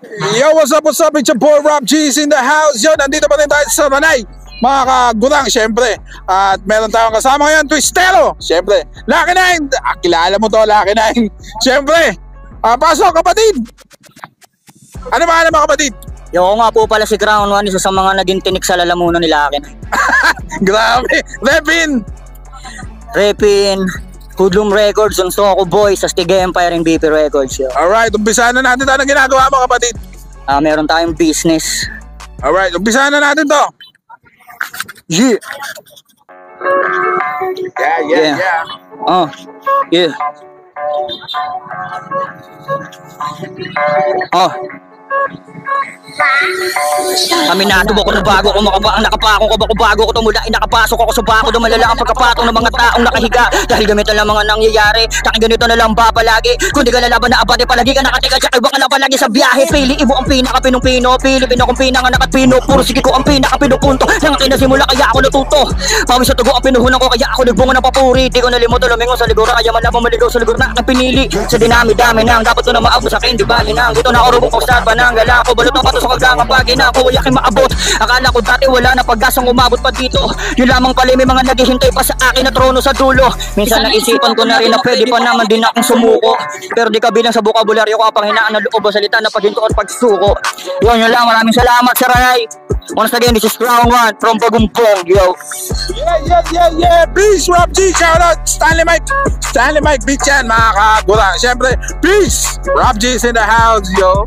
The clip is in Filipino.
Yo, what's up, it's your boy Rob G's in the house. Yo, nandito pa rin tayo sa Manay, mga kagurang, syempre. At meron tayong kasama ngayon, Twistero, syempre. Lucky 9, kilala mo to, Lucky 9. Syempre, pasok kapatid. Ano ba mo kapatid? Yo, ako nga po pala si Crown 1, isa sa mga naging tinik sa lalamunan nila akin. Grabe, Repin, Hoodlum Records, Unsoko Boys, Astig Empire, and BP Records. Yo. Alright, umpisahan na natin. Anong ginagawa mo kapatid? Meron tayong business. Alright, umpisahan na natin to. Yeah. Yeah. Yeah. Aminado ako na bago ko ang nakapako ko bako bago ko tumula nakapasok ako sa bako dumalala ang pagkapatong ng mga taong nakahiga dahil ganito lang mga nangyayari taking ganito na lang ba palagi kundi ka lalaban na abante palagi ka nakatiga tsaka iba ka na palagi sa biyahe pili ibo ang pinaka-pinong-pino Pilipino kong pinanganak at pino puro sige ko ang pinaka-pinupunto nang kinasimula kaya ako natuto pawis sa tugo ang pinuhunan ko kaya ako nagbunga ng papuri di ko nalimutan lumingon sa ligura kaya man lang maligaw sa ligura na aking pinili sa dinami-dami nang dapat ko na maabot sa akin di bali nang dito na orubong ko sa pananggala ko balot ng pato sa kagdangang pagi na ako wayakin maabot akala ko dati wala na pag-asang umabot pa dito yun lamang pala may mga naghihintay pa sa akin na trono sa dulo minsan naisipan ko na rin na pwede pa naman din akong sumuko pero di kabilang sa bukabularyo ko ang panghinaan na loob o salita na paghinto at pagsuko yun lang maraming salamat Sir Ray once again this is Crown 1 from Pagumpong yo Yeah peace Rob G shout out Stanley Mike beat yan mga kagurang syempre peace Rob G is in the house yo